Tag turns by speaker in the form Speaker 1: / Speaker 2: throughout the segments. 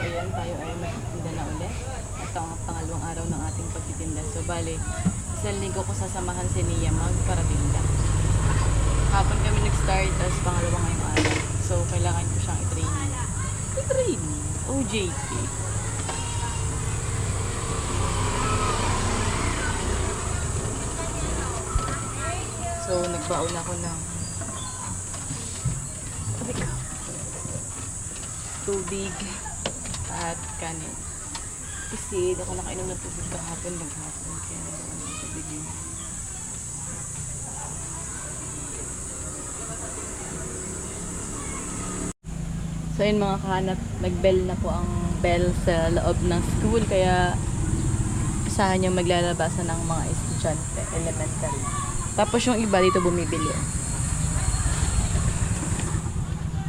Speaker 1: ayan, tayo ay magtitinda na ulit. Ito ang pangalawang araw ng ating pagtitinda. So, bali, isang linggo ko sasamahan si Nia magparatinda. Hapon kami nag-start, tapos pangalawa ngayong araw. So, kailangan ko siyang i-training. I-training? OJT. So, nagbaon ako ng tubig at kanin. Kasi hindi ako nakainom ng tubig kahapon, maghapon. Kaya nagbaon ng tubig yun. So yun mga kahanap, nag-bell na po ang bell sa loob ng school. Kaya isahan yung maglalabasan ng mga estudyante, elementary. Tapos yung iba dito bumibili.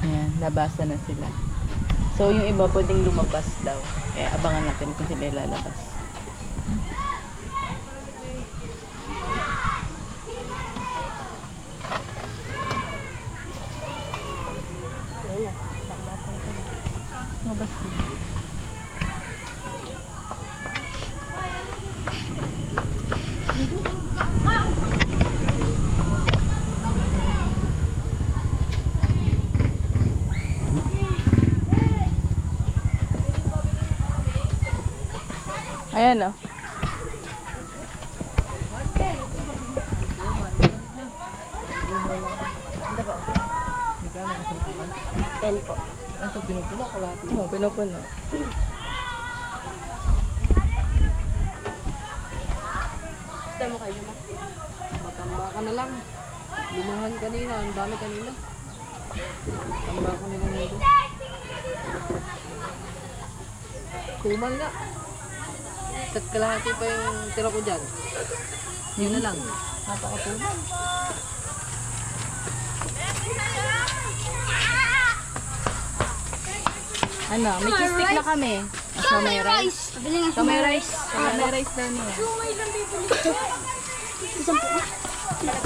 Speaker 1: Ayan, labasan na sila. So yung iba pwedeng lumabas daw. Kaya abangan natin kung sila lalabas. Lumabas sila. Ayan o. Ten po. Ito pinupuno ko lahat. Oo, pinupuno. Gusto mo kayo na? Matamba ka na lang. Lumahan kanina. Ang dami kanina. Tamba ko nila nito. Kumal nga. Set kalahati pa yung tira ko dyan. Yun na lang. Napakatuman. Ano, may cheese stick na kami. So may rice. So may rice. May rice daw niya.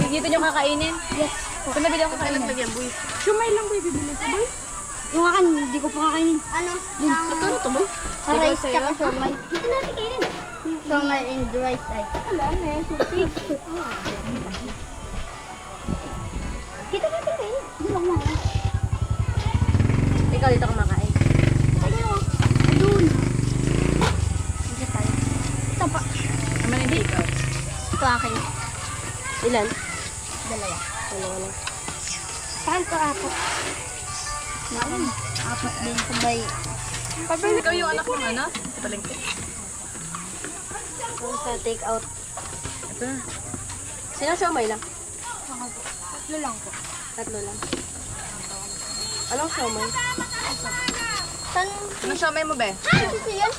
Speaker 1: Dito nyo kakainin? Yes. Kung nabili ako kakainin. Shumay lang boy, bibili ko boy.
Speaker 2: Yung akin, hindi ko pa kakainin. Ano?
Speaker 1: Ito to boy.
Speaker 2: Rice tsaka shumay. Dito natin kainin. Shumay and rice ay. Wala na yan, susi. Dito natin kainin. Dito lang mga.
Speaker 1: Ikaw dito kumakain.
Speaker 2: Ayaw. Doon. Dito tayo. Ito pa.
Speaker 1: Naman hindi ikaw.
Speaker 2: Ito akin.
Speaker 1: Ilan?
Speaker 2: Dalawa.
Speaker 1: Dalawa lang.
Speaker 2: Saan ko apat? Naman. Apat din sabay.
Speaker 1: Pabili ikaw yung anak ng ano? Sa palengke.
Speaker 2: Kung sa take out.
Speaker 1: Ito na. Sino siomay lang?
Speaker 2: Tatlo lang po.
Speaker 1: Tatlo lang. Anong siomay?
Speaker 2: Saan?
Speaker 1: Anong siomay mo be?
Speaker 2: Susi yan?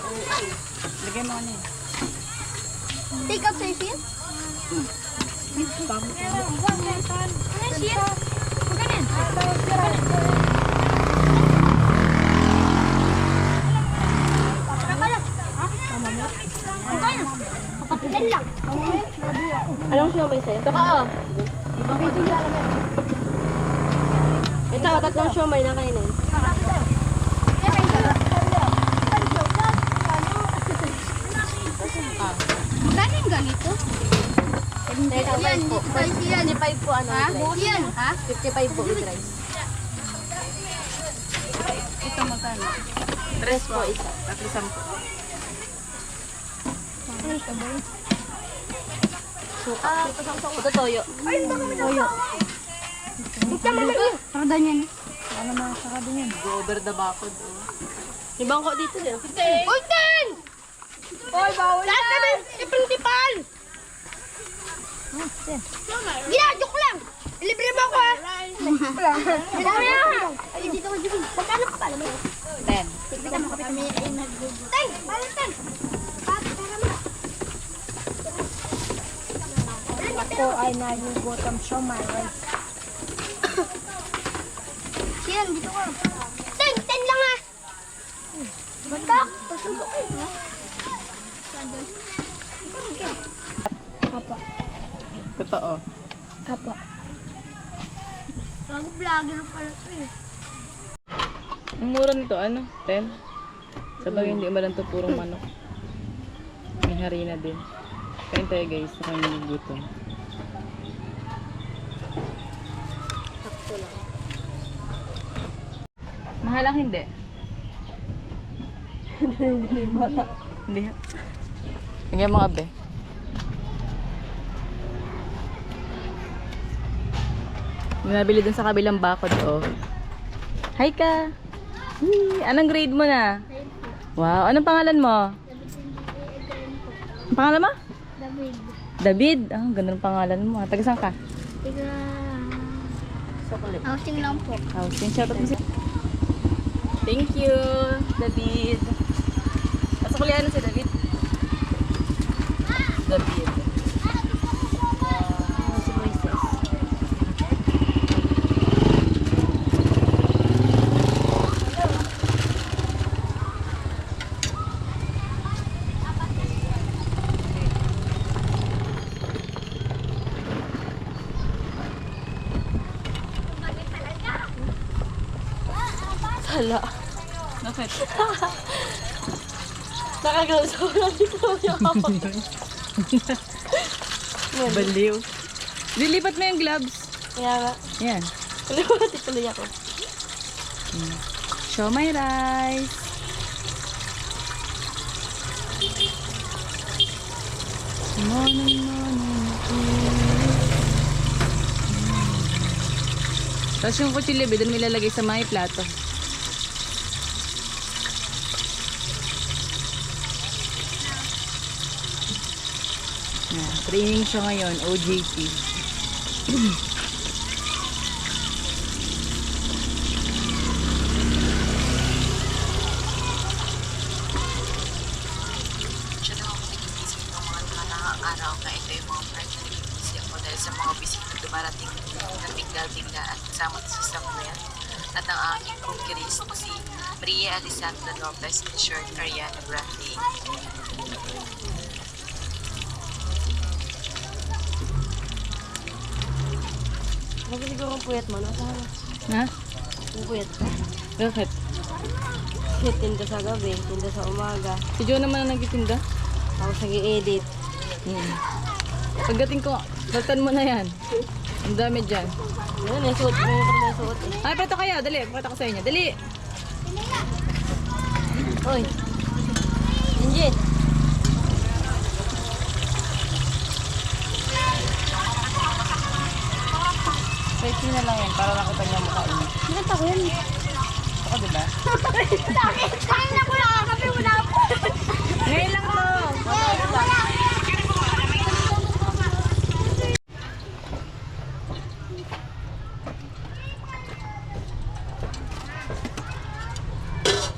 Speaker 1: Lagay mo ano yun.
Speaker 2: Take out sa'yo siya? Ano siya? Maganin. Kapitan lang.
Speaker 1: Anong siomay sa'yo? Ito ka oh. Ito, tatlong siomay na kainin.
Speaker 2: Galing ganito?
Speaker 1: Yan, po. 55 po ano,
Speaker 2: Ha?
Speaker 1: with rice.
Speaker 2: Yan. Ha?
Speaker 1: 55 po with rice. Ito magkano? 3 po isa. Tatlo 10. Suka. Ito toyo.
Speaker 2: Toyo. Bukta mo lang. Para ganyan.
Speaker 1: Ano mga saka din yan? Go over the bakod. Oh. Ibang ko dito din.
Speaker 2: Ulten!
Speaker 1: Hoy, bawal
Speaker 2: Lahat kami! Si principal! Ginadok lang! Libre mo ako ha! Libre mo ako! Ay, dito ka dito. Magkano ka pala mo?
Speaker 1: 10.
Speaker 2: Tignan mo kami ay nagluto. Ten! Balang ten! Pera mo.
Speaker 3: Ako ay nagugutom siya, my rice.
Speaker 2: Siyan, dito ka. Ten! Ten lang ha! Basta! Pasubok kayo ha?
Speaker 3: Apa.
Speaker 1: Totoo.
Speaker 3: Apa.
Speaker 2: Vlogger pala ito eh.
Speaker 1: Ang mura nito, ano? 10? Sabagay hindi umalan to purong manok. May harina din. Kain tayo guys, kami nagugutom.
Speaker 2: Sakto lang.
Speaker 1: Mahal ang hindi. Hindi. Hanggang mga be. May nabili dun sa kabilang bakod, oh. Hi ka! Hey, anong grade mo na? Wow, anong pangalan mo? Ang pangalan mo?
Speaker 2: David.
Speaker 1: David. Ah, ganda ng pangalan mo. Taga saan ka?
Speaker 2: Tiga... Housing lang po.
Speaker 1: Housing. Shout out mo siya. Thank you, David. Nasa kuliah na si David? David.
Speaker 2: Si Moises.
Speaker 3: Hala.
Speaker 1: Bakit?
Speaker 3: Nakagalaw sa ulan dito.
Speaker 1: Baliw. Lilipat mo yung gloves.
Speaker 3: Kaya nga.
Speaker 1: Yan.
Speaker 3: Paliwati tuloy ako.
Speaker 1: Show my rice. Tapos yung kutsilyo, doon may lalagay sa may plato. Yan. Training siya ngayon, OJT.
Speaker 4: Siya daw ako nagigising ng mga nakaraang araw na ito yung mga part na nagigising ako dahil sa mga bisita dumarating na tinggal-tinggal at kasama si Samuel at ang aking cookeries na si Maria Alessandra Lopez and short Ariana Grande.
Speaker 3: Bakit siguro ang puyat mo? Nasaan?
Speaker 1: Ha?
Speaker 3: Ang puyat ka.
Speaker 1: Bakit?
Speaker 3: Kasi tinda sa gabi, tinda sa umaga.
Speaker 1: Si Joe naman ang nagtitinda?
Speaker 3: Ako sa i-edit.
Speaker 1: Pagdating ko, baltan mo na yan. Ang dami dyan.
Speaker 3: Yan, may suot. May suot eh.
Speaker 1: Ay, pato kayo. Dali. Pakita ko sa inyo. Dali.
Speaker 3: Hoy. Injit.
Speaker 1: Safety na lang yan para nakita niya mukha niyo.
Speaker 2: Nakita ko yun.
Speaker 1: Ako, diba?
Speaker 2: Kain na ko lang. Kape mo na ako.
Speaker 1: Ngayon lang to.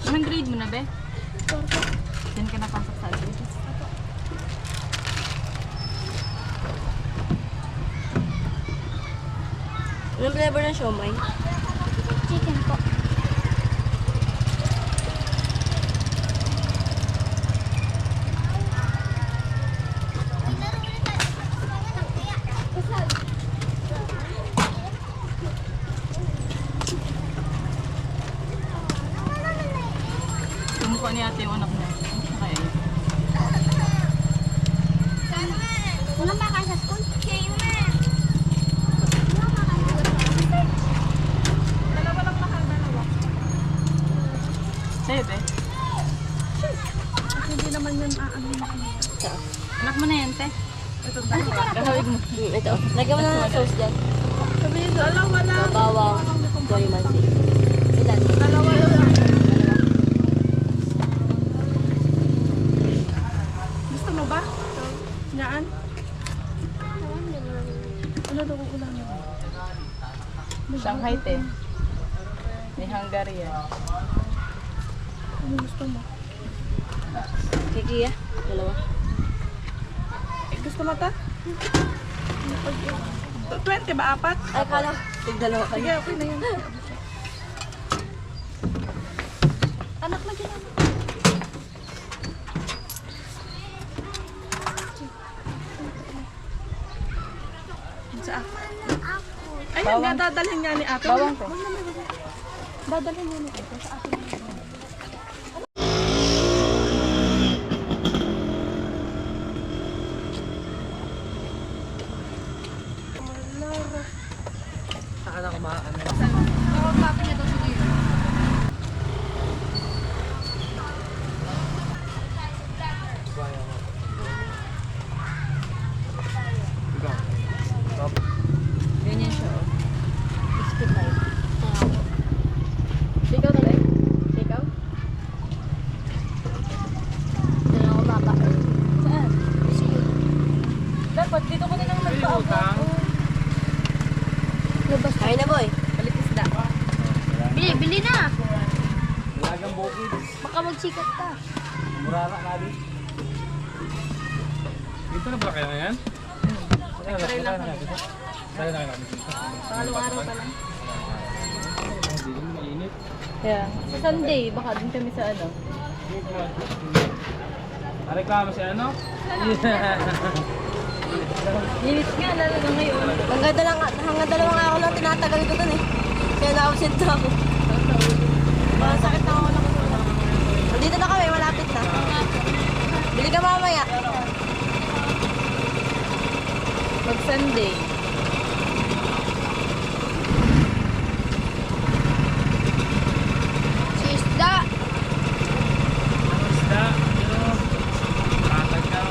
Speaker 1: Anong grade mo na, be? Diyan ka napasok sa agad.
Speaker 3: Anong flavor ng siomay?
Speaker 2: Chicken po.
Speaker 1: Tumukha ni ate yung anak niya. Ano siya kaya yun?
Speaker 2: Walang makain sa school?
Speaker 1: Sa'yo, be?
Speaker 3: Hindi naman yun
Speaker 1: Anak mo na yan, te. Kahawig mo.
Speaker 3: Ito. Lagyan mo na ng sauce dyan. Sabi nito, wala. Bawang. Soy mansi. Ilan? Dalawa lang. Gusto mo ba? Naan? Ano daw kung ulan?
Speaker 1: Shanghai, te. May Hungary yan.
Speaker 3: Ano gusto mo? Kikiya? Dalawa. Gusto mo ta? 20 ba? Apat? Ay, kala. Tig-dalawa kayo. Sige, okay na yan. Anak na dyan. Saan? Ayun nga, dadalhin nga ni ate.
Speaker 1: Bawang, te.
Speaker 3: Dadalhin nga ni ate sa akin.
Speaker 2: Baka magsikat ka.
Speaker 5: Murara nabi. Dito na ba kayo ngayon?
Speaker 1: Nag-try lang kami.
Speaker 5: Tayo na kami dito.
Speaker 1: Pangalawang araw pa lang.
Speaker 5: Hindi naman mainit.
Speaker 1: Kaya, sa Sunday, baka din kami sa ano.
Speaker 5: Reklamo si ano?
Speaker 1: Init nga, lalo na ngayon.
Speaker 3: Hanggang dalawang araw lang tinatagal ko dun eh. Kaya na-absent ako. Masakit na ako na kusulang. Dito na kami, malapit na. Bili ka mamaya.
Speaker 1: Pag Sunday,
Speaker 2: Si Isda.
Speaker 5: Isda. Patag ka.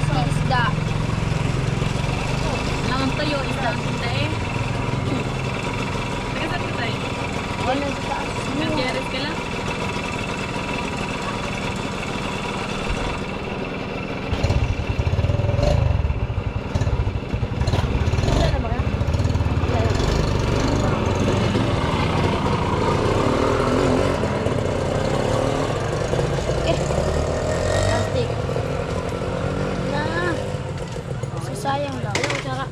Speaker 2: Si Isda.
Speaker 1: lang ang tayo, isang kita eh. Taga saan ka tayo?
Speaker 2: Wala sa taas.
Speaker 1: Nag-GRS ka lang?
Speaker 2: Plastic. Na. Sayang lang. Ay, kutsara.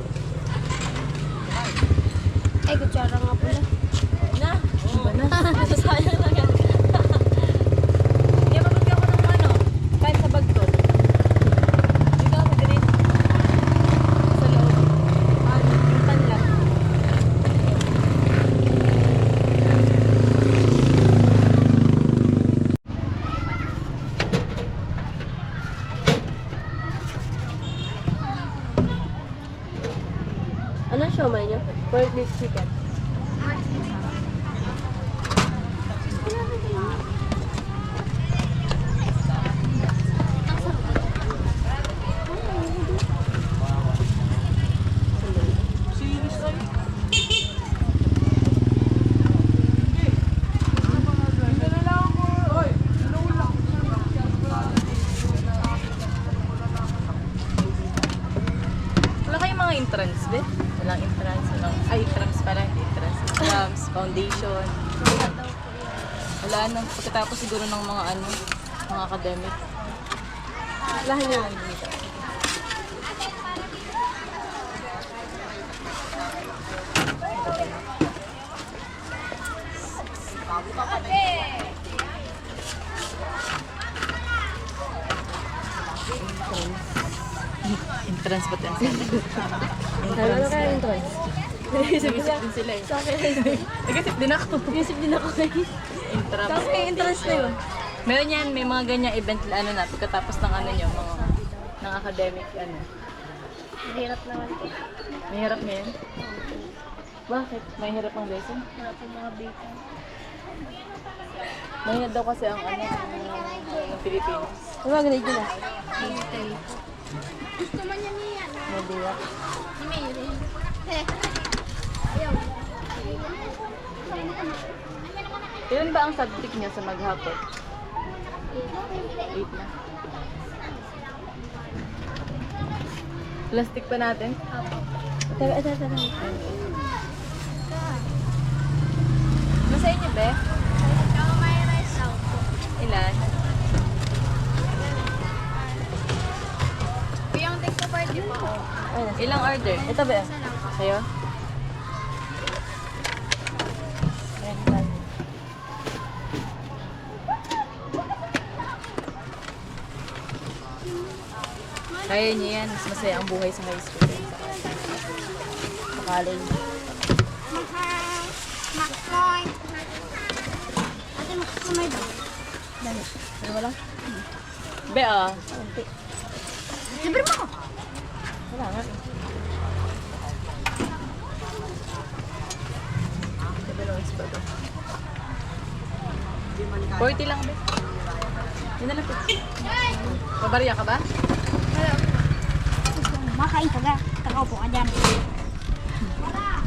Speaker 2: Ay, kutsara nga pala.
Speaker 3: Na. Sayang lang yan.
Speaker 1: Kaya mabagyan ko ng ano, kahit sa bagtot. Dito ako din. Sa loob. Yung panlang.
Speaker 3: Anong siomay niyo? Pork beef chicken.
Speaker 1: Wala kayong mga entrance, be? Walang entrance, walang... Ay, entrance pala, hindi entrance. Exams, foundation. Wala na. Pagkatapos siguro ng mga ano, mga academic.
Speaker 3: Lahat niyo lang dito.
Speaker 1: Entrance ba tayo sana?
Speaker 3: Ano kaya yung toys?
Speaker 1: Nag-isip din sila eh.
Speaker 3: Sa akin,
Speaker 1: Nag-isip din ako.
Speaker 3: isip din ako kayo.
Speaker 1: Entrance.
Speaker 3: Tapos may entrance na yun.
Speaker 1: Meron yan, may mga ganyang event ano na, pagkatapos ng ano nyo, mga ng academic ano.
Speaker 2: Hirap naman ito.
Speaker 1: Mahirap ngayon? Bakit? Mahirap ang lesson?
Speaker 2: Wala pong mga bacon.
Speaker 1: Mahirap daw kasi ang ano, ng Pilipinas.
Speaker 3: Ano ba ganito na?
Speaker 2: Gusto man yan niya.
Speaker 1: Mahirap.
Speaker 2: Si Mary. Ayaw.
Speaker 1: Ilan ba ang subject niya sa maghapon? 8 na. Plastic pa natin?
Speaker 3: Ito.
Speaker 1: Ano sa inyo, be?
Speaker 2: Ikaw may rice out.
Speaker 1: Ilan?
Speaker 2: Yung take ko party po.
Speaker 1: Ilang order?
Speaker 3: Ito ba?
Speaker 1: Sa'yo? Kaya niyo yan. Mas masaya ang buhay sa high school. Sa college.
Speaker 2: Makmoy. Ate, makmoy ba?
Speaker 1: Ano ba lang? Be, ah.
Speaker 2: Libre mo ako.
Speaker 1: Wala nga. Developments ba ito? 40 lang, be. Yun na lang, be. Pabarya ka ba?
Speaker 2: Makain ka ga. Takaupo ka dyan.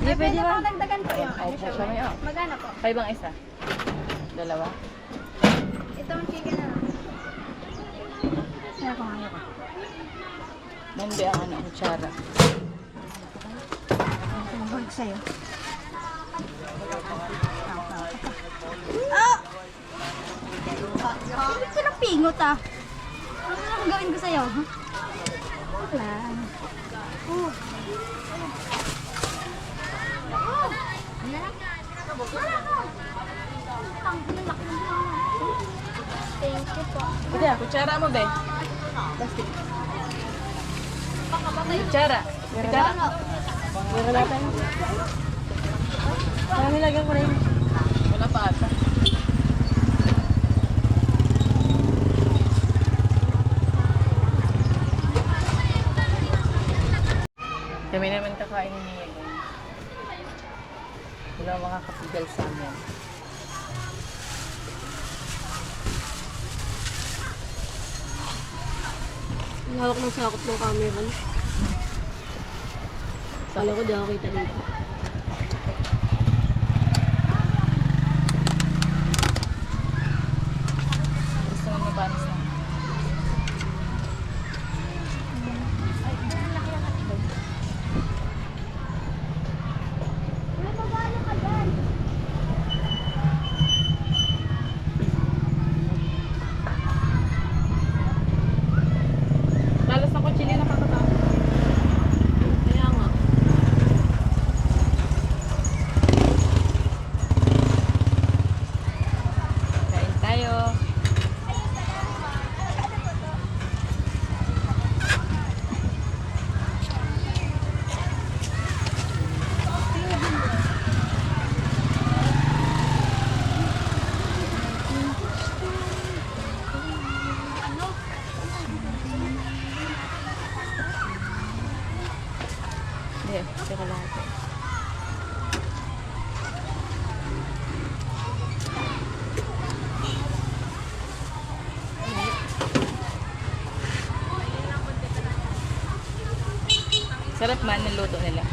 Speaker 1: Hindi, pwede ba?
Speaker 2: Dagdagan po yun.
Speaker 1: Opo, siya may oh.
Speaker 2: Magana po.
Speaker 1: 5 ang isa. Dalawa.
Speaker 2: Itong chicken na lang. Ayaw ko.
Speaker 1: Mandi ang ano, kutsara.
Speaker 2: Ang bag sa'yo. Ingot ah. Ano na gawin ko sa'yo? Wala. Oh. Thank you po.
Speaker 1: Ate, kutsara mo, be. Kutsara. Kutsara.
Speaker 3: Wala tayo. Marami lagyan ko rin.
Speaker 1: Wala pa ata. Kami naman kakain niya. Wala makakapigal sa amin.
Speaker 3: Ang hawak ng sakot ng camera. Kala ko di ako kita dito.
Speaker 1: Gusto mo mabanis na. Talas na kutsilyo na kakatawa.
Speaker 3: Kaya nga.
Speaker 1: Kain tayo. Hindi, teka lang ito. Sarap man ng luto nila.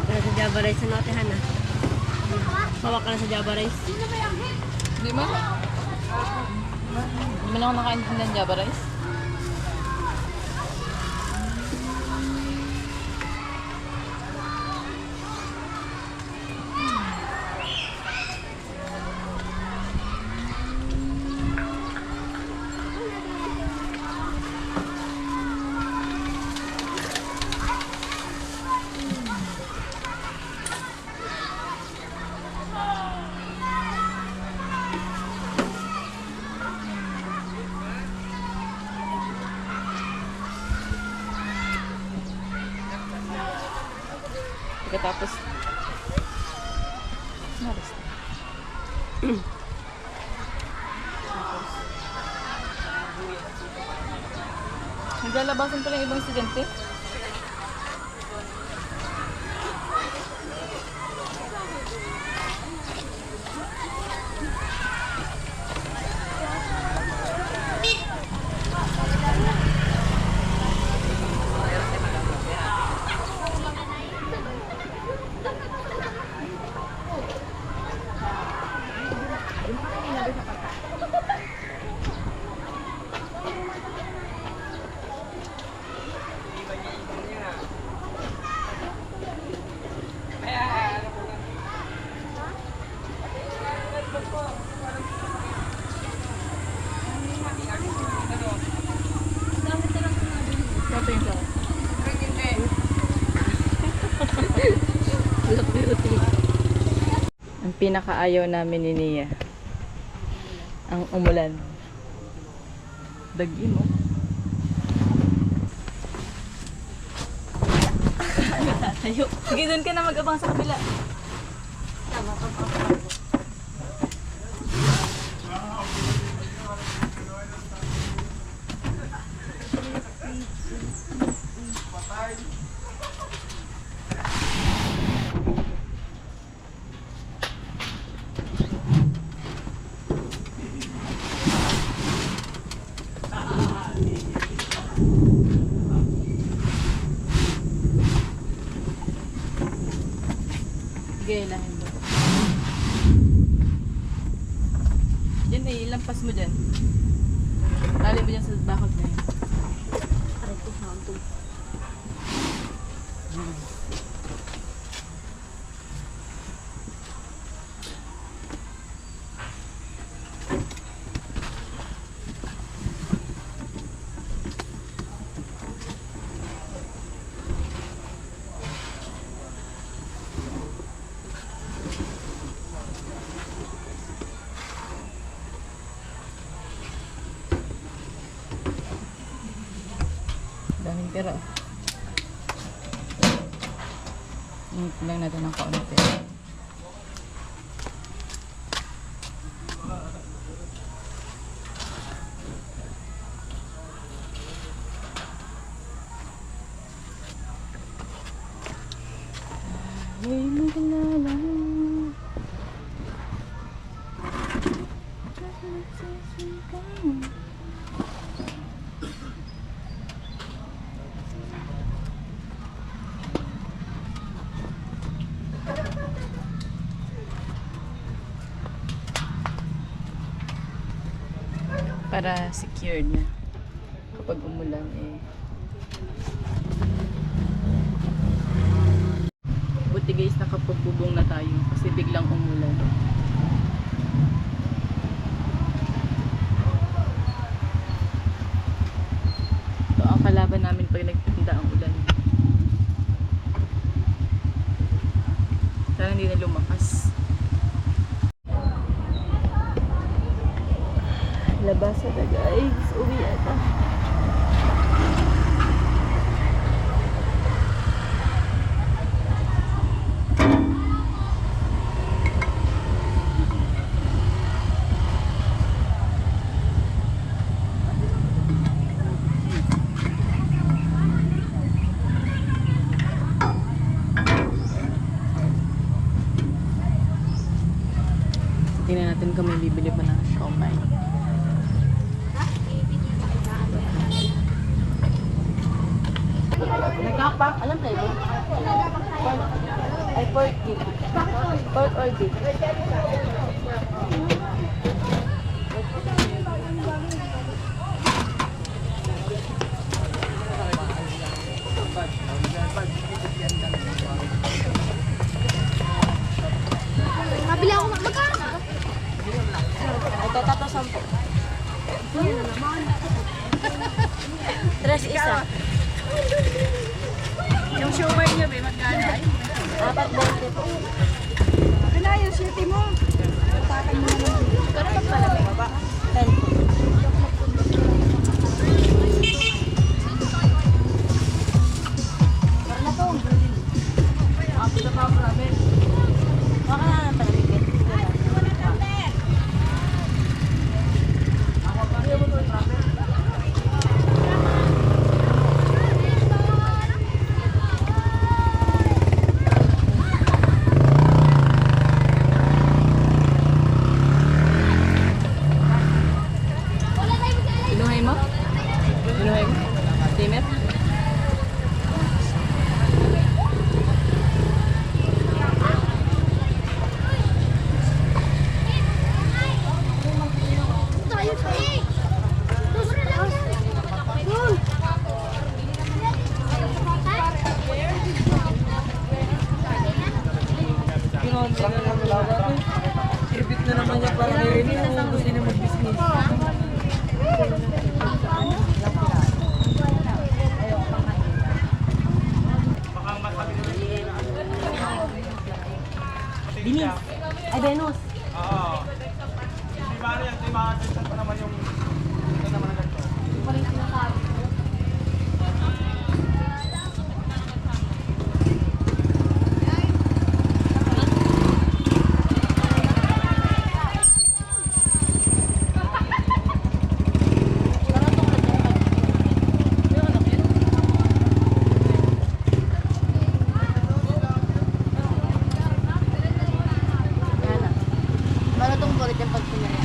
Speaker 3: Kaya sa Java Rice na natin, Hana. Hawak ka na sa Java Rice.
Speaker 1: Di ba? Di mo na ako nakain ng Java rice? Pagkatapos, naras na. Tapos, naglalabasan pala yung ibang estudyante. Ito yung sa
Speaker 3: Look beauty.
Speaker 1: ang pinakaayaw namin ni Nia. Ang umulan. Dagim mo. Tayo. Sige, doon ka na mag-abang sa kabila. Sige, lahin mo. Diyan eh, ilampas mo dyan. Tali mo dyan sa bakod na yun.
Speaker 3: Aray ko, hanto.
Speaker 1: Daming pera. Init lang natin ng kaunti. Ay, magalala. Para secured na kapag umulan eh. Buti guys nakapagbubong na tayo kasi biglang umulan. Ito ang kalaban namin pag nagtinda ang ulan. Sana hindi na lumakas. Labasa na guys, uwi ata. Tingnan natin kung may bibili pa ng siomai.
Speaker 3: Nagkapak, alam na yun? Ay, pork beef. Pork or beef.
Speaker 2: Mabili ako magkano?
Speaker 3: Ito, 310. Tres isa.
Speaker 1: Yung siomai niya, may magkano?
Speaker 3: 4.20 po.
Speaker 2: Wala yung city mo. Tatakay mo naman.
Speaker 3: Pero pag malamig, 10 po. Wala po. Baka na lang palamigin.
Speaker 1: Inuhay mo? Inuhay mo? Steamer?
Speaker 2: Tayo tayo. Doon.
Speaker 3: Ibig na naman niya para gusto niya mag-business. Binis. Ay, Venus.
Speaker 5: Oo. Di ba yan? Di ba? Saan pa naman yung... Ito naman ang ganito.
Speaker 2: Lutong po ulit yung pagpinaya.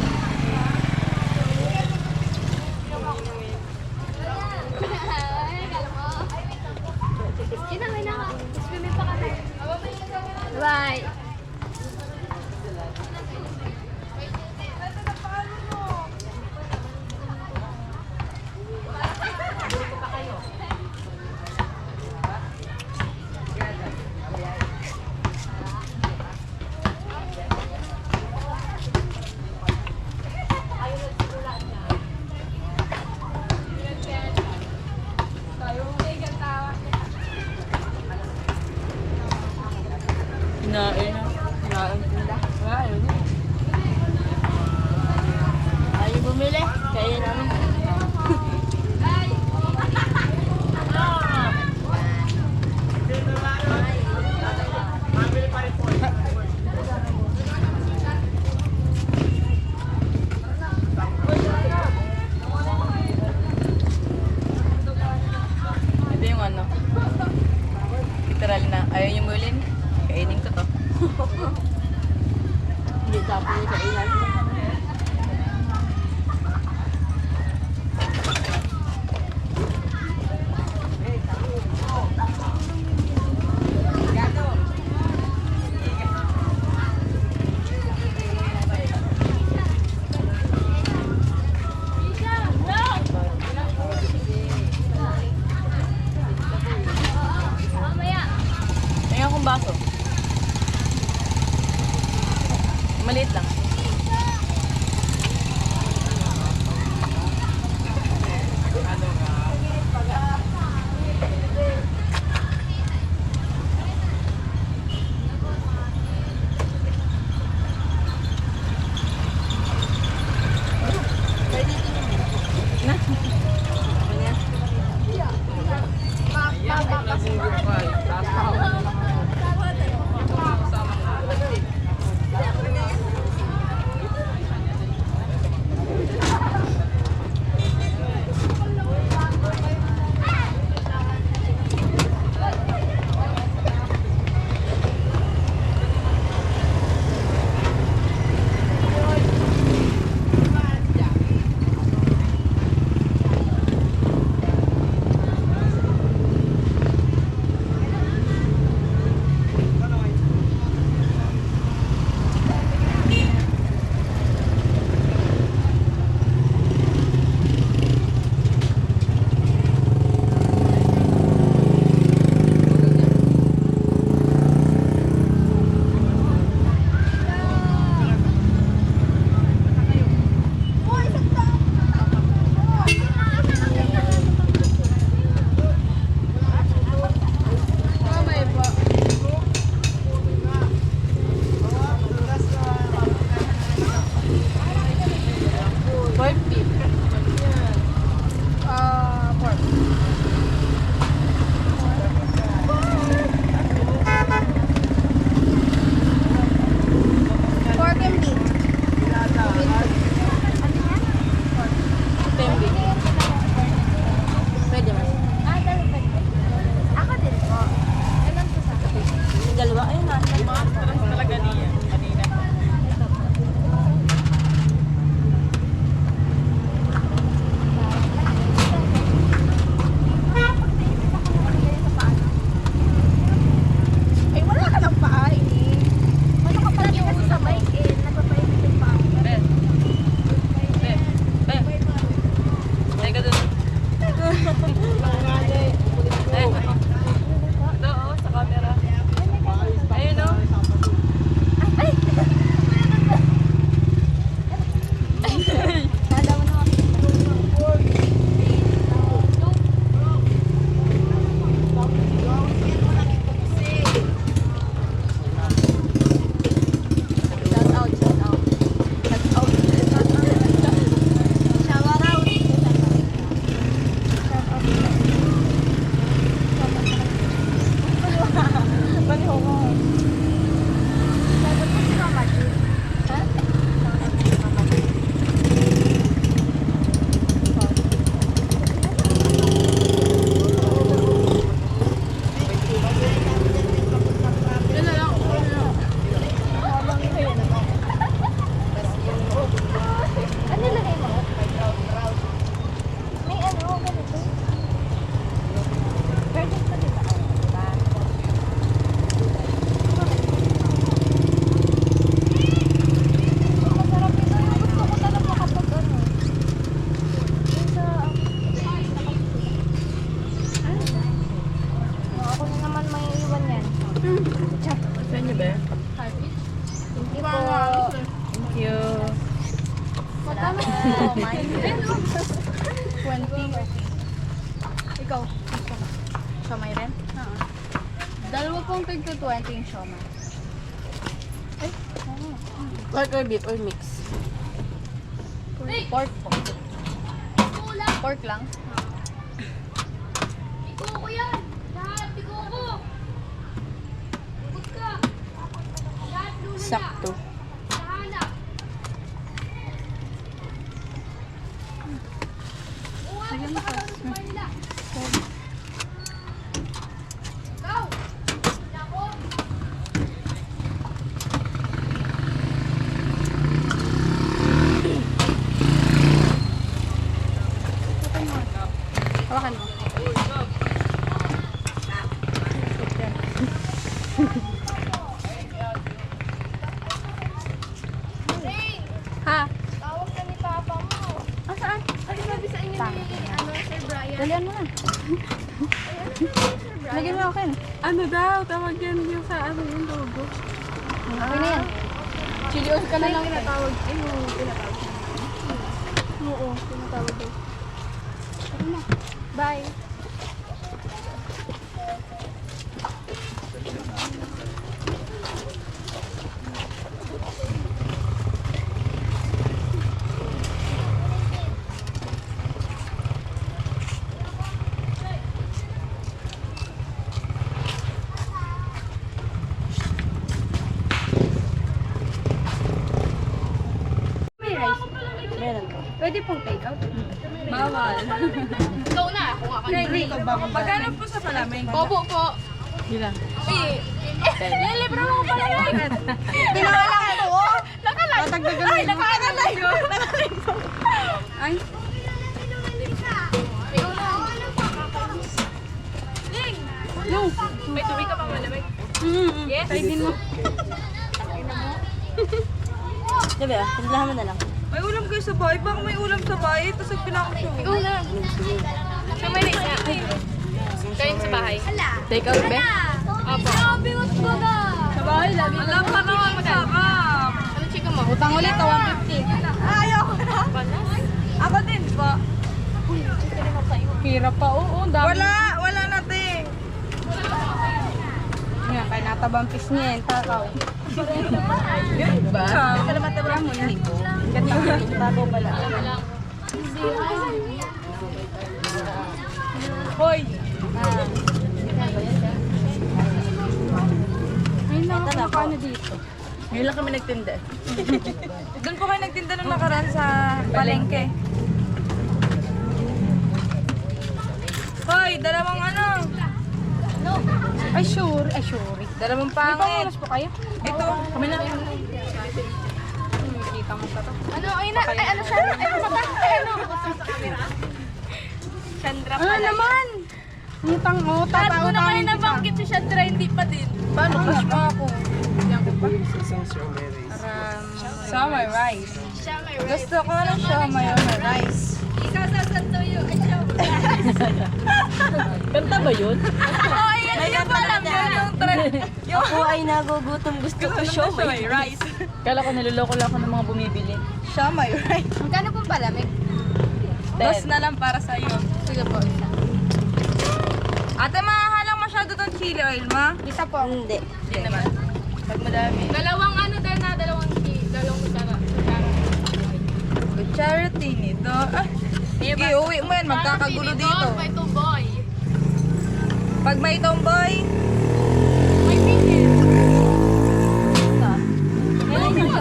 Speaker 2: Kinangay na nga. Swimming pa kami. Bye.
Speaker 1: Kinain na. Kinain sila. Ayaw na. Ayaw bumili. Kaya namin. Ito yung ano. Literal na. Ayaw yung bulin. Kainin ko to.
Speaker 3: Hindi tapos yung kainan.
Speaker 1: Tingnan kong baso. Maliit lang.
Speaker 2: Ikaw?
Speaker 1: Siomay rin?
Speaker 2: Dalawa pong tig 20 yung siomay.
Speaker 3: Pork or beef or mix?
Speaker 1: Pork po. Pork lang?
Speaker 2: Biko yan! Lahat! Biko ko! Bukod ka! Lahat lulo na!
Speaker 3: Sakto.
Speaker 2: Lahanap! Sige mo pa. Ikaw! Ako!
Speaker 1: Hawakan mo. Ha?
Speaker 2: Tawag ka ni Papa mo.
Speaker 1: Saan?
Speaker 2: Ano sabi sa inyo ni Sir Brian?
Speaker 1: Dalian mo na. Lagyan mo akin.
Speaker 3: Ano daw? Tawag yan yung sa ano yung logo.
Speaker 1: Okay na yan. Chili oil ka na lang.
Speaker 2: Tinatawag. Tinatawag. Oo, tinatawag daw. Ano na? Bye.
Speaker 3: Meron ko.
Speaker 2: Pwede pong take out.
Speaker 3: Bawal.
Speaker 2: Ikaw na, ako nga kanina.
Speaker 3: Magkano po sa palamig?
Speaker 2: Opo po.
Speaker 1: Bila.
Speaker 2: Lilibre mo ko pala yan.
Speaker 3: Pinakalang ito, oh!
Speaker 2: Nakalag.
Speaker 3: Matagdagan
Speaker 2: Ay, nakalag.
Speaker 3: Ay,
Speaker 2: Ikaw na. Ling! May tubig ka pa malamig? Yes.
Speaker 3: Try din mo. Diba, tindahan mo na lang. May ulam kayo sa bahay. Baka may ulam sa bahay. Tapos nagpinakot siya.
Speaker 2: Ikaw na. Siya may nais na. Kayo sa bahay.
Speaker 1: Take out, be?
Speaker 2: Opo. Sabi mo ko na.
Speaker 3: Sa bahay, lagi. Alam ka naman, masarap.
Speaker 2: Ano chika mo?
Speaker 1: Utang ulit, 150.
Speaker 3: Ayoko na. Ako din po.
Speaker 1: Hirap pa, oo. Dami.
Speaker 3: Wala natin.
Speaker 1: Nga, kaya natabang pis niya yan. Takaw.
Speaker 3: Ba? Salamat na mo yun. Tago pala. Hoy!
Speaker 1: Ayun na ako nakano dito.
Speaker 3: Ngayon lang kami nagtinda. Doon po kayo nagtinda nung nakaraan sa palengke. Hoy, dalawang ano?
Speaker 1: Ay, sure. Ay, sure.
Speaker 3: Dalawang
Speaker 1: May
Speaker 3: pangit.
Speaker 1: pangunas po kayo?
Speaker 3: Ito.
Speaker 1: Kami na. Kita mo sa to.
Speaker 2: Ano, ay na, ay ano siya? Ay ano ba? Ay ano? Chandra
Speaker 1: Ano naman? Utang,
Speaker 2: Lahat
Speaker 1: tatao
Speaker 2: mo na kayo nabanggit si Chandra, hindi pa din.
Speaker 3: Paano cash mo ako?
Speaker 1: Summer rice.
Speaker 2: Siya may
Speaker 3: Gusto ko ng siomay o rice.
Speaker 2: Isasasantuyo. Ay, siya.
Speaker 1: Kanta ba yun?
Speaker 2: Oh, ayan,
Speaker 3: May
Speaker 2: yung alam
Speaker 3: kanta
Speaker 2: yun.
Speaker 3: na yung trend. Ako ay nagugutom. Gusto ko siomay rice.
Speaker 1: Kala ko niloloko lang ako ng mga bumibili.
Speaker 3: Siomay rice.
Speaker 2: Magkano pong palamig?
Speaker 3: Dos na lang para sa'yo.
Speaker 2: Sige po, isa.
Speaker 3: Ate, mahahalang masyado tong chili oil, ma?
Speaker 2: Isa po.
Speaker 3: Hindi. Hindi naman. Pag madami.
Speaker 2: Dalawang ano din na, dalawang kutsara.
Speaker 3: Kutsara nito. Ah, sige, uwi mo yan. Magkakagulo dito.
Speaker 2: May tuboy.
Speaker 3: Pag may tomboy,
Speaker 2: May pingin.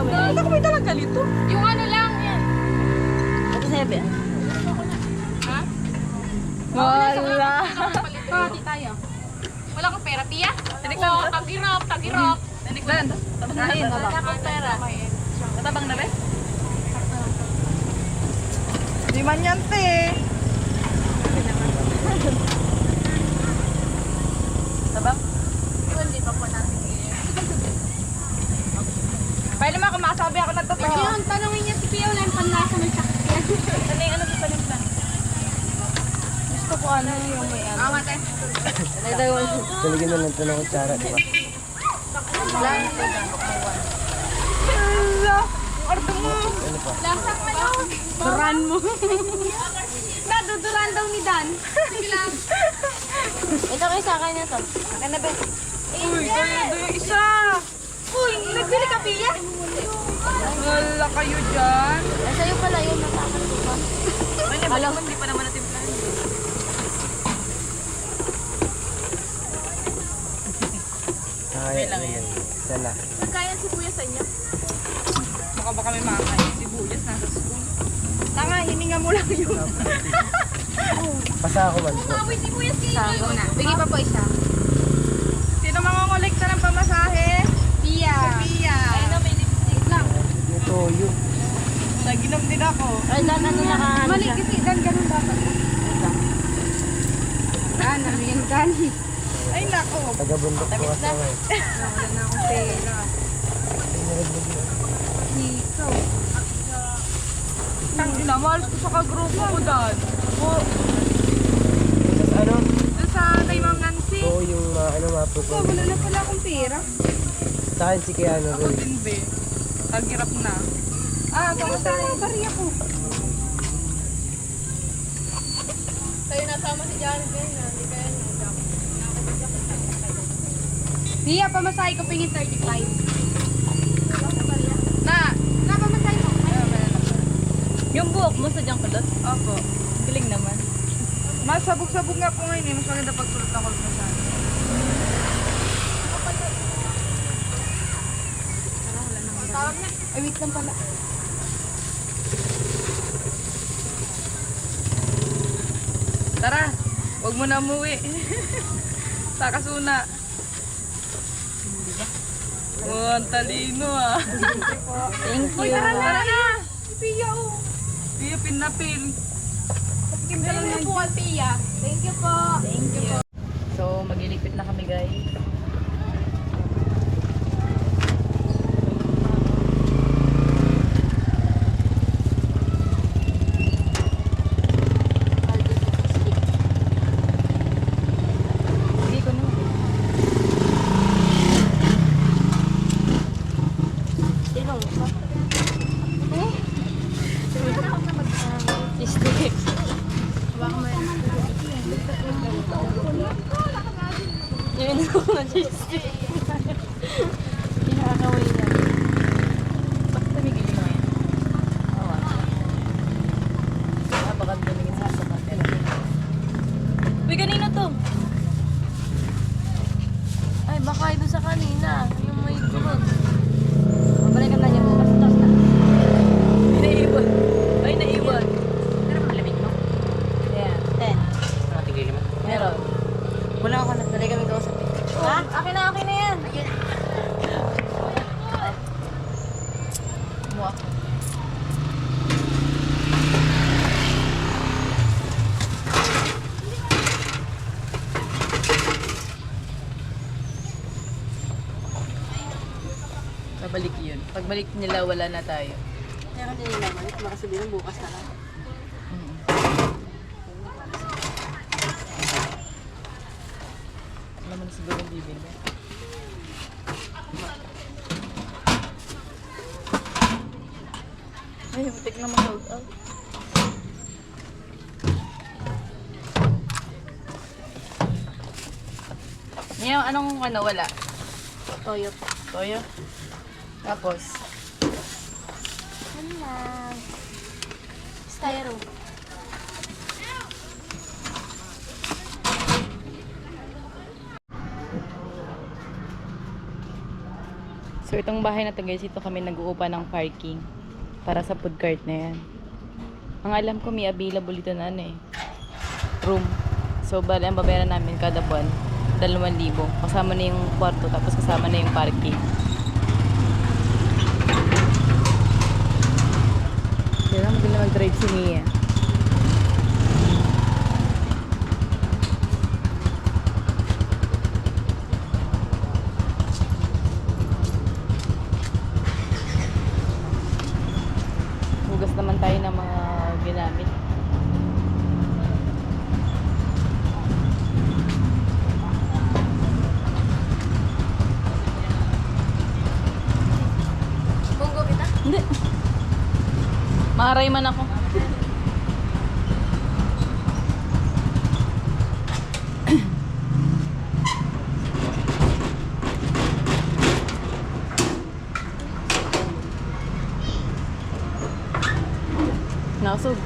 Speaker 3: ano ko may talaga nito?
Speaker 2: Yung ano lang yan.
Speaker 3: Ito sebe.
Speaker 2: Ha?
Speaker 3: Wala.
Speaker 2: Pati tayo. Wala kang pera, Pia? Oo, tagirap, tagirap.
Speaker 3: Dan, kain.
Speaker 2: Wala kang pera.
Speaker 3: Matabang na rin? Di man yan, te. Tabang?
Speaker 2: Hindi pa po natin
Speaker 3: Pwede mo ako masabi ako na totoo.
Speaker 2: Yun, tanongin niya si Pia, wala yung panlasa ng sakyan.
Speaker 3: Ano yung ano sa panimpla? Gusto ko ano yung may ano.
Speaker 2: Awa, te.
Speaker 6: Talagyan na lang ito ng kutsara, di ba?
Speaker 3: Hala! Ang ardo mo!
Speaker 2: Lasang ano?
Speaker 1: Duduran mo. Naduduran daw ni Dan. Sige lang.
Speaker 3: Ito kayo sa akin na to.
Speaker 1: Akin na, Ben. Uy, kayo yung isa. Uy, nagbili ka, Pia? Wala kayo dyan.
Speaker 3: Ay, sa'yo pala yun. Natakan ko ba?
Speaker 1: Alam mo, hindi pa naman natin plan.
Speaker 6: Kaya
Speaker 1: lang
Speaker 6: yan. Sana.
Speaker 1: Kaya si Kuya sa inyo? Baka ba kami makakain si Buyas nasa school? Tanga, hininga mo lang yun.
Speaker 6: Pasa ako man po.
Speaker 1: Si Buyas kayo.
Speaker 2: Bigay pa po isa.
Speaker 1: Sino mangongolekta ng pamasahe?
Speaker 2: Pia.
Speaker 1: Pia. Ayun na, may lipstick lang.
Speaker 6: Ito yun.
Speaker 1: Naginom din ako.
Speaker 3: Ay, Dan, ano naka...
Speaker 2: Mali kasi Dan, ganun dapat. Dan, ano yan Dan?
Speaker 1: Ay, nako.
Speaker 6: Taga-bundok po kasi ako eh.
Speaker 2: Wala na akong pera. Ikaw.
Speaker 1: Tang ina, mahalos ko sa kagrupo ko, Dan.
Speaker 6: Tapos ano?
Speaker 1: Doon sa kay Ma'am Nancy.
Speaker 6: Ito yung ano mapupun.
Speaker 2: Wala na pala akong pera.
Speaker 6: Sa akin si Keanu
Speaker 1: Ako
Speaker 6: Roy.
Speaker 1: din, be. Tagirap na.
Speaker 2: Kamusta yung bariya ko?
Speaker 1: Sa'yo nasama si Jared ngayon, hindi kaya niya.
Speaker 2: Pia, pamasahe ko pingin 35.
Speaker 1: Na!
Speaker 2: Napamasahe mo.
Speaker 1: Yung buhok mo sa diyang kulot? Opo. Galing naman. Mas sabog-sabog nga po ngayon eh. Mas maganda pag kulot na kulot mo siya.
Speaker 2: Ay, wait lang pala.
Speaker 1: Tara! Huwag mo na umuwi. Takasuna. Oh, ang talino ah.
Speaker 3: Thank you.
Speaker 1: Tara na! Pia oh. Pia, pinapil. Patikim ka lang ng
Speaker 2: po kay Pia. Thank you po.
Speaker 1: Thank you. So, magliligpit na kami guys. Hindi ko naman.
Speaker 3: Sinong? Stick. Yun ako mag-stick. Kinakaway niya.
Speaker 1: Bakit tumigil mo yan? Oo. Baka tumigil sa camera. Uy, kanina to.
Speaker 3: Ay, baka ito sa kanina. Yung may kurot. Mabalikan na niya bukas. Tapos na.
Speaker 1: Naiiwan. Ay, naiiwan. Pero malamig mo.
Speaker 3: Yeah. 10. Meron. Wala ako na. Dali kami kausap. Ha? Akin na yan.
Speaker 1: Mua. Babalik yun. Pagbalik nila, wala na tayo.
Speaker 3: Kaya kasi nila balik. Baka sabihin bukas na lang.
Speaker 1: Alam mo na siguro yung bibili. Ay, butik na mag-sold out. Ngayon, anong wala?
Speaker 3: Toyo.
Speaker 1: Toyo? Tapos,
Speaker 3: Ano lang? Styro.
Speaker 1: so itong bahay na to guys, ito kami nag-uupa ng parking para sa food cart na yan. Ang alam ko may available dito na ano eh, room. So bali ang babayaran namin kada buwan 2,000 kasama na yung kwarto tapos kasama na yung parking. Kaya magaling mag-drive si Mia. Hugas naman tayo ng mga ginamit.
Speaker 3: Bunggo kita?
Speaker 1: Hindi. Maaray man ako. lasog.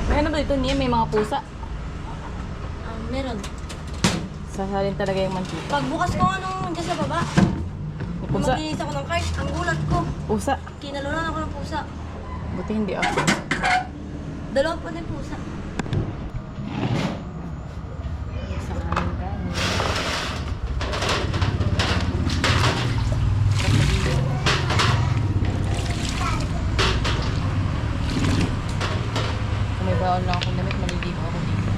Speaker 1: May ano ba dito niya? May mga pusa.
Speaker 3: Meron.
Speaker 1: Sasalin talaga yung mantika.
Speaker 3: Pagbukas ko anong dyan sa baba,
Speaker 1: May
Speaker 3: nung
Speaker 1: pusa.
Speaker 3: maglinis ako ng cart, ang gulat ko.
Speaker 1: Pusa.
Speaker 3: Kinalunan ako ng pusa.
Speaker 1: Buti hindi ako.
Speaker 3: Dalawa pa din pusa.
Speaker 1: Sa kanin kanin. Kung may baon lang akong damit, maliligo ako dito.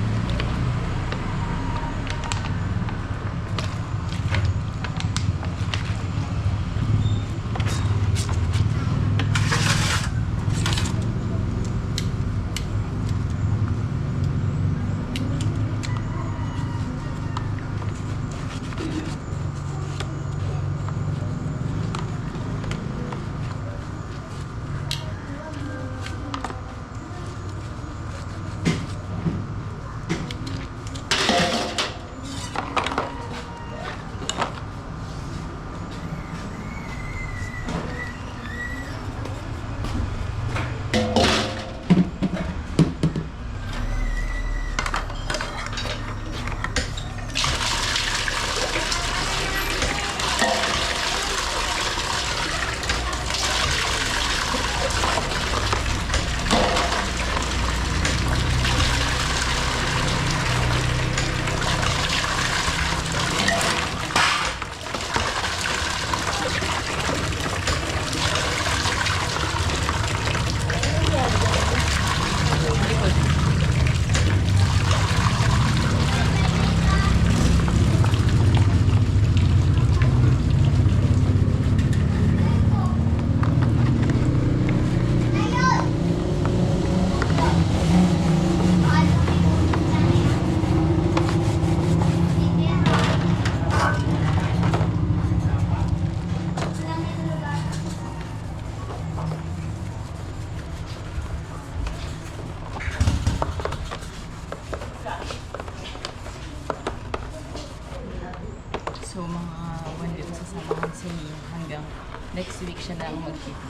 Speaker 1: So, mga one dito sasamahan si Nia hanggang next week siya na ang magkita.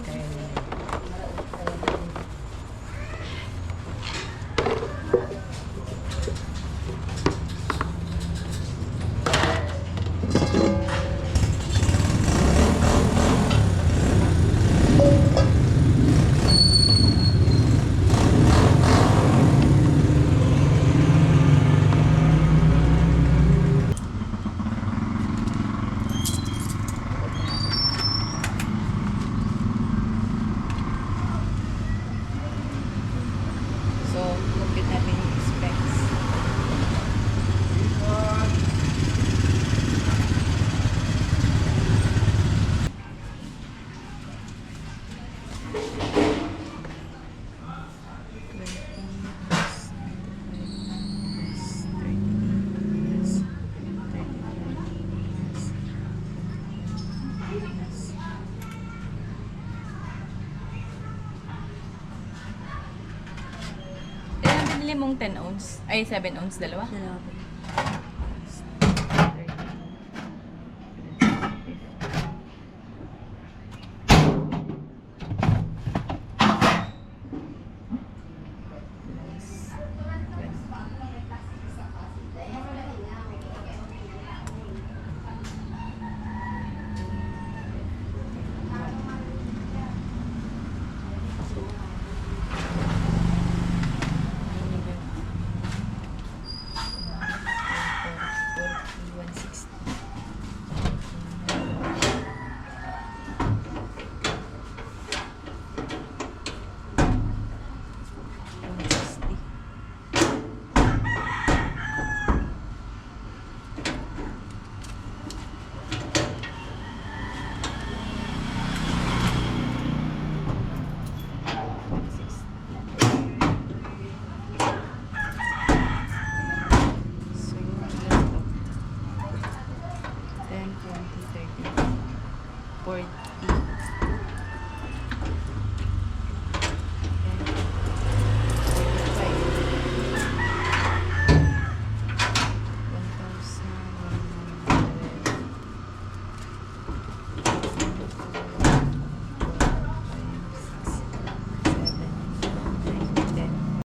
Speaker 1: Kaya so, lupit natin yung specs. Binili mong 10 ounce? Ay, 7 ounce, dalawa?
Speaker 3: Dalawa po.